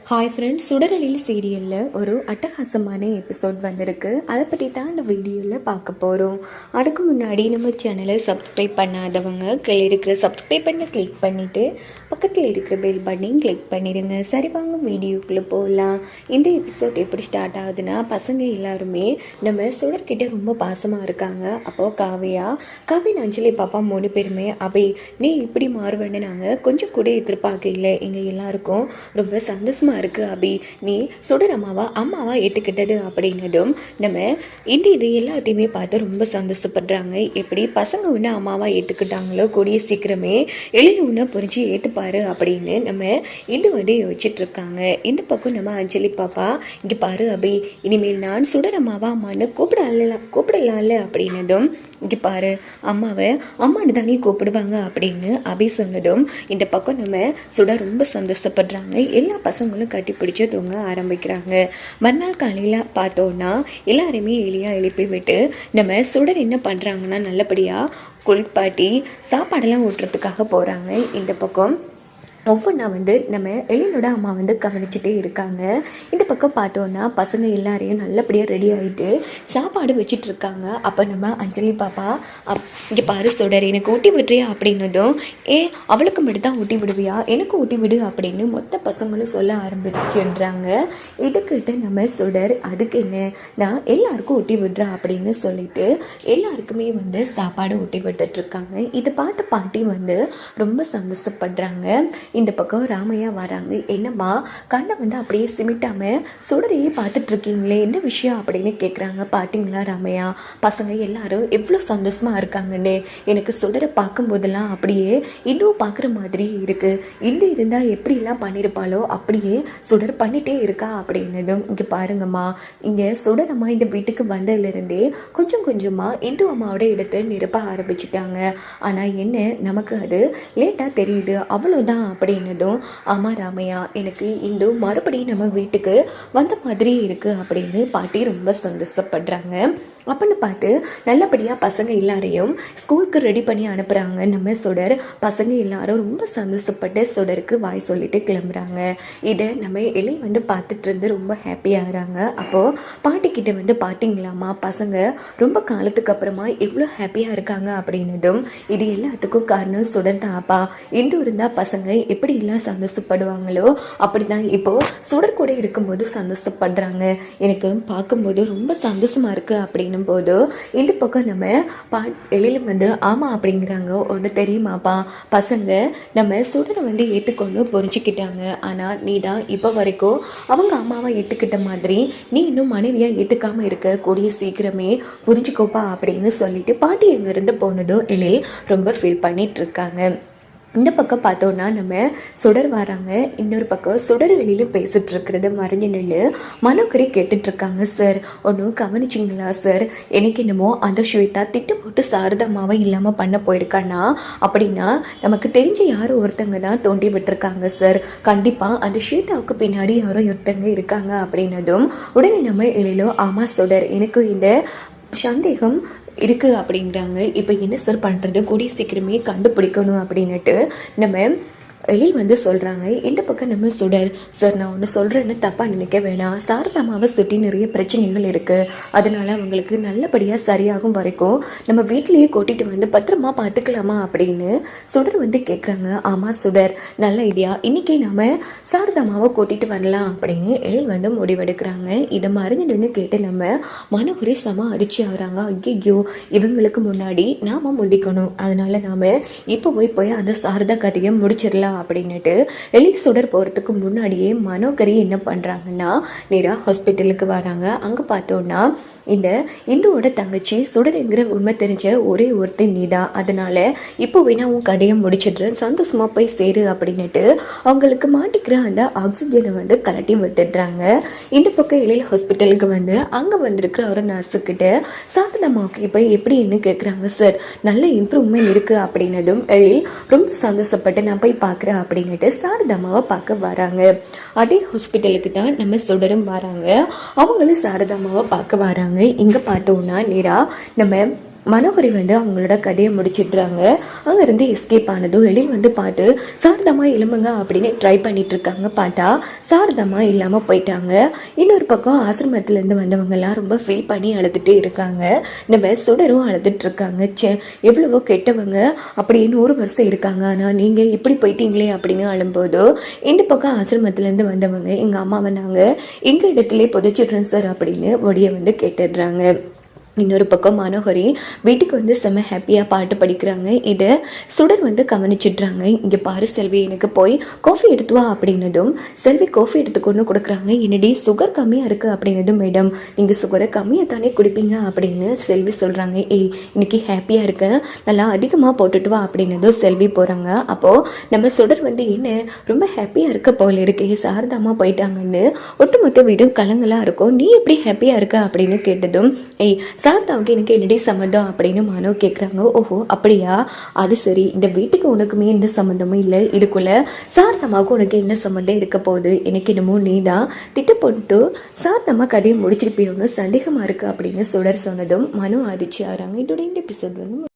Hi friends, சுடரொளியில் சீரியலில் ஒரு அட்டகாசமான எபிசோட் வந்திருக்கு. அதை பற்றி தான் இந்த வீடியோவில் பார்க்க போகிறோம். அதுக்கு முன்னாடி நம்ம சேனலை சப்ஸ்கிரைப் பண்ணாதவங்க கீழே இருக்கிற சப்ஸ்கிரைப் பண்ண கிளிக் பண்ணிவிட்டு பக்கத்தில் இருக்கிற பெல் பட்டனையும் கிளிக் பண்ணிடுங்க. சரி, வாங்க வீடியோக்குள்ளே போகலாம். இந்த எபிசோட் எப்படி ஸ்டார்ட் ஆகுதுன்னா, பசங்க எல்லாருமே நம்ம சுடர்கிட்ட ரொம்ப பாசமாக இருக்காங்க. அப்போது காவின் அஞ்சலி பாப்பா 3 பேருமே அபி நீ இப்படி மாறுவேன்னு நாங்கள் கொஞ்சம் கூட எதிர்பார்க்கல. எங்கள் எல்லாருக்கும் ரொம்ப சந்தோஷமாக இருக்கு அபி, நீ சுடர் அம்மாவா ஏற்றுக்கிட்டது அப்படின்னதும் நம்ம இது எல்லாத்தையுமே பார்த்து ரொம்ப சந்தோஷப்படுறாங்க. எப்படி பசங்க ஒன்று அம்மாவா ஏற்றுக்கிட்டாங்களோ கூடிய சீக்கிரமே எழில் ஒன்று புரிஞ்சு ஏற்றுப்பாரு அப்படின்னு நம்ம இது யோசிச்சுட்டு இருக்காங்க. இந்த பக்கம் நம்ம அஞ்சலி பாப்பா இங்கே பாரு அபி, இனிமேல் நான் சுடர் அம்மான்னு கூப்பிடலாம்ல அப்படின்னதும் இங்கே பாரு அம்மான்னு தானே கூப்பிடுவாங்க அப்படின்னு அபி சொன்னதும் இந்த பக்கம் நம்ம சுடர் ரொம்ப சந்தோஷப்படுறாங்க. எல்லா பசங்களும் கட்டி பிடிச்சி தூங்க ஆரம்பிக்கிறாங்க. மறுநாள் காலையில் பார்த்தோன்னா எல்லாருமே எலியாக எழுப்பி விட்டு நம்ம சுடர் என்ன பண்ணுறாங்கன்னா நல்லபடியாக குளிப்பாட்டி சாப்பாடெல்லாம் ஊட்டுறதுக்காக போகிறாங்க. இந்த பக்கம் ஒவ்வொன்றா நம்ம எழிலோட அம்மா கவனிச்சுட்டே இருக்காங்க. இந்த பக்கம் பார்த்தோன்னா பசங்க எல்லாரையும் நல்லபடியாக ரெடி ஆகிட்டு சாப்பாடு வச்சுட்டு இருக்காங்க. அப்போ நம்ம அஞ்சலி பாப்பா இங்கே பாரு சுடர், எனக்கு ஊட்டி விடுறியா அப்படின்னதும் அவளுக்கு மட்டும் தான் ஊட்டி விடுவியா, எனக்கு ஊட்டி விடு அப்படின்னு மொத்த பசங்களும் சொல்ல ஆரம்பிச்சுன்றாங்க. இதுக்கிட்ட நம்ம சுடர் அதுக்கு என்ன, நான் எல்லாருக்கும் ஊட்டி விடுறா அப்படின்னு சொல்லிட்டு எல்லாருக்குமே சாப்பாடு ஊட்டி விட்டுட்ருக்காங்க. இதை பார்த்து பாட்டி ரொம்ப சந்தோஷப்படுறாங்க. இந்த பக்கம் ராமையா வராங்க. என்னம்மா கண்ணை அப்படியே சிமிட்டாமல் சுடரையே பார்த்துட்டு இருக்கீங்களே, என்ன விஷயம் அப்படின்னு கேட்குறாங்க. பார்த்தீங்களா ராமையா, பசங்க எல்லாரும் எவ்வளோ சந்தோஷமாக இருக்காங்கன்னு. எனக்கு சுடரை பார்க்கும்போதெல்லாம் அப்படியே இன்னும் பார்க்குற மாதிரி இருக்குது. இருந்தால் எப்படிலாம் பண்ணியிருப்பாளோ அப்படியே சுடர் பண்ணிகிட்டே இருக்கா அப்படின்னதும் இங்கே பாருங்கம்மா, இங்கே சுடரம்மா இந்த வீட்டுக்கு வந்ததுலேருந்தே கொஞ்சம் கொஞ்சமாக இந்து அம்மாவோட இடத்தை நிரப்ப ஆரம்பிச்சிட்டாங்க. ஆனால் என்ன, நமக்கு அது லேட்டாக தெரியுது, அவ்வளோதான் அப்படின்னதும் ஆமா ராமையா, எனக்கு இந்து மறுபடியும் நம்ம வீட்டுக்கு வந்த மாதிரி இருக்கு அப்படின்னு பாட்டி ரொம்ப சந்தோஷப்படுறாங்க. அப்படின்னு பார்த்து நல்லபடியாக பசங்க எல்லாரையும் ஸ்கூலுக்கு ரெடி பண்ணி அனுப்புகிறாங்க நம்ம சுடர். பசங்க எல்லாரும் ரொம்ப சந்தோஷப்பட்டு சுடருக்கு வாய் சொல்லிட்டு கிளம்புறாங்க. இதை நம்ம எலி பார்த்துட்டு இருந்து ரொம்ப ஹாப்பியாகிறாங்க. அப்போது பாட்டிக்கிட்ட பார்த்தீங்களாமா, பசங்க ரொம்ப காலத்துக்கு அப்புறமா எவ்வளோ ஹாப்பியாக இருக்காங்க அப்படின்னதும் இது எல்லாத்துக்கும் காரணம் சுடர் தான் அப்பா. இந்து இருந்தால் பசங்க எப்படிலாம் சந்தோஷப்படுவாங்களோ அப்படி தான் இப்போது சுடர் கூட இருக்கும்போது சந்தோஷப்படுறாங்க. எனக்கு பார்க்கும்போது ரொம்ப சந்தோஷமாக இருக்குது அப்படின்னு போது இந்த பக்கம் நம்ம எழில ஆமா அப்படிங்கிறாங்க. ஒன்று தெரியுமாப்பா, பசங்க நம்ம சுடரை ஏற்றுக்கொண்டு புரிஞ்சுக்கிட்டாங்க. ஆனால் நீ தான் இப்போ வரைக்கும் அவங்க அம்மாவை ஏற்றுக்கிட்ட மாதிரி நீ இன்னும் மனைவியாக ஏற்றுக்காம இருக்க, கூடிய சீக்கிரமே புரிஞ்சுக்கோப்பா அப்படின்னு சொல்லிட்டு பாட்டி எங்கேருந்து போனதும் எழில் ரொம்ப ஃபீல் பண்ணிட்டு இருக்காங்க. இந்த பக்கம் பார்த்தோன்னா நம்ம சுடர் வராங்க. இன்னொரு பக்கம் சுடர் வெளியில் பேசிட்டு இருக்கிறத மறைஞ்சு நின்று மனோகரி கேட்டுட்ருக்காங்க. சார் ஒன்றும் கவனிச்சிங்களா சார், எனக்கு என்னமோ அந்த ஸ்வேதா திட்டம் போட்டு சாரதாமாவை இல்லாமல் பண்ண போயிருக்கானா அப்படின்னா நமக்கு தெரிஞ்ச யாரும் ஒருத்தங்க தான் தோண்டி விட்டுருக்காங்க சார். கண்டிப்பாக அந்த ஸ்வேதாவுக்கு பின்னாடி யாரோ ஒருத்தங்க இருக்காங்க அப்படின்னதும் உடனே நம்ம எழிலோ ஆமாம் சுடர், எனக்கு இந்த சந்தேகம் இருக்குது அப்படிங்கிறாங்க. இப்போ என்ன சார் பண்ணுறது, கூடிய சீக்கிரமே கண்டுபிடிக்கணும் அப்படின்னுட்டு நம்ம எழில் சொல்கிறாங்க. இந்த பக்கம் நம்ம சுடர், சார் நான் ஒன்று சொல்கிறேன்னு தப்பாக நினைக்க வேணாம், சாரதாமாவை சுற்றி நிறைய பிரச்சனைகள் இருக்குது, அதனால் அவங்களுக்கு நல்லபடியாக சரியாகும் வரைக்கும் நம்ம வீட்டிலையே கூட்டிகிட்டு பத்திரமா பார்த்துக்கலாமா அப்படின்னு சுடர் கேட்குறாங்க. ஆமாம் சுடர், நல்ல ஐடியா, இன்றைக்கி நம்ம சாரதாமாவை கூட்டிகிட்டு வரலாம் அப்படின்னு எழில் முடிவெடுக்கிறாங்க. இதை மறைஞ்சிடுன்னு கேட்டு நம்ம மனோகரி சம அதிர்ச்சி ஆகிறாங்க. ஐயோ, இவங்களுக்கு முன்னாடி நாம் முந்திக்கணும், அதனால் நாம் இப்போ போய் அந்த சாரதா கதையை முடிச்சிடலாம் அப்படின்னுட்டு எழில் சுடர் போகிறதுக்கு முன்னாடியே மனோகரி என்ன பண்ணுறாங்கன்னா நேராக ஹாஸ்பிட்டலுக்கு வராங்க. அங்கே பார்த்தோன்னா இந்த இந்துவோட தங்கச்சி சுடருங்கிற உண்மை தெரிஞ்ச ஒரே ஒருத்தன் நீதான், அதனால் இப்போ வேணா உன் கதையை முடிச்சிடுறேன், சந்தோஷமாக போய் சேரு அப்படின்னுட்டு அவங்களுக்கு மாட்டிக்கிற அந்த ஆக்சிஜனை கலட்டி விட்டுடுறாங்க. இந்த பக்கம் எழில் ஹாஸ்பிட்டலுக்கு அங்கே வந்திருக்கிற ஒரு நர்ஸுக்கிட்ட சாரதாமாவுக்கு இப்போ எப்படின்னு கேட்குறாங்க. சார் நல்ல இம்ப்ரூவ்மெண்ட் இருக்குது அப்படின்னதும் எழில் ரொம்ப சந்தோஷப்பட்டு நான் போய் பார்க்குறேன் அப்படின்னுட்டு சாரதாமாவை பார்க்க வராங்க. அதே ஹாஸ்பிட்டலுக்கு தான் நம்ம சுடரும் வராங்க. அவங்களும் சாரதாமாவை பார்க்க வராங்க. இங்கே பார்த்தோன்னா நேராக நம்ம மனோகரி வந்து அவங்களோட கதையை முடிச்சிடுறாங்க. அங்கேருந்து எஸ்கேப் ஆனதும் எழில் வந்து பார்த்து சாரதாமா இளம்புங்க அப்படின்னு ட்ரை பண்ணிட்டு இருக்காங்க. பார்த்தா சாரதாமா இல்லாமல் போயிட்டாங்க. இன்னொரு பக்கம் ஆசிரமத்திலேருந்து வந்தவங்கெல்லாம் ரொம்ப ஃபீல் பண்ணி அழுதுகிட்டே இருக்காங்க. நம்ம சுடரும் அழுதுட்டு இருக்காங்க. எவ்வளவோ கெட்டவங்க அப்படி 100 வருஷம் இருக்காங்க, ஆனால் நீங்கள் இப்படி போயிட்டீங்களே அப்படின்னு அழும்போது இந்த பக்கம் ஆசிரமத்திலேருந்து வந்தவங்க எங்கள் அம்மாவை நாங்கள் எங்கள் இடத்துல புதைச்சிட்றோம் சார் அப்படின்னு ஒடியை வந்து கேட்டுடுறாங்க. இன்னொரு பக்கம் மனோகரி வீட்டுக்கு வந்து செம்ம ஹாப்பியாக பாட்டு படிக்கிறாங்க. இதை சுடர் வந்து கவனிச்சிட்றாங்க. இங்கே பாரு செல்வி, எனக்கு போய் காஃபி எடுத்து வா அப்படின்னதும் செல்வி காஃபி எடுத்து கொண்டு கொடுக்குறாங்க. என்னடி சுகர் கம்மியாக இருக்குது அப்படின்னதும், மேடம் நீங்கள் சுகரை கம்மியாக தானே குடிப்பீங்க அப்படின்னு செல்வி சொல்கிறாங்க. இன்னைக்கு ஹாப்பியாக இருக்கேன், நல்லா அதிகமாக போட்டுட்டு வா அப்படின்னதும் செல்வி போகிறாங்க. அப்போது நம்ம சுடர் வந்து என்ன ரொம்ப ஹாப்பியாக இருக்க போல இருக்கே, சாரதாமா போயிட்டாங்கன்னு ஒட்டுமொத்த வீடும் கலங்கலாக இருக்கும், நீ எப்படி ஹாப்பியாக இருக்க அப்படின்னு கேட்டதும், சாரதாவுக்கு எனக்கு என்னடி சம்மந்தம் அப்படின்னு மனோ கேட்குறாங்க. ஓஹோ அப்படியா, அது சரி, இந்த வீட்டுக்கு உனக்குமே எந்த சம்மந்தமும் இல்லை, இதுக்குள்ளே சாரதாமாவுக்கு உனக்கு என்ன சம்மந்தம் இருக்க போகுது, எனக்கு என்னமோ நீ தான் திட்ட போட்டு சாரதாமா கதையை முடிச்சிருப்பியோன்னு சந்தேகமாக இருக்குது அப்படின்னு சுடர் சொன்னதும் மனோ அதிர்ச்சி ஆகிறாங்க. இதோட இந்த எபிசோட் வந்து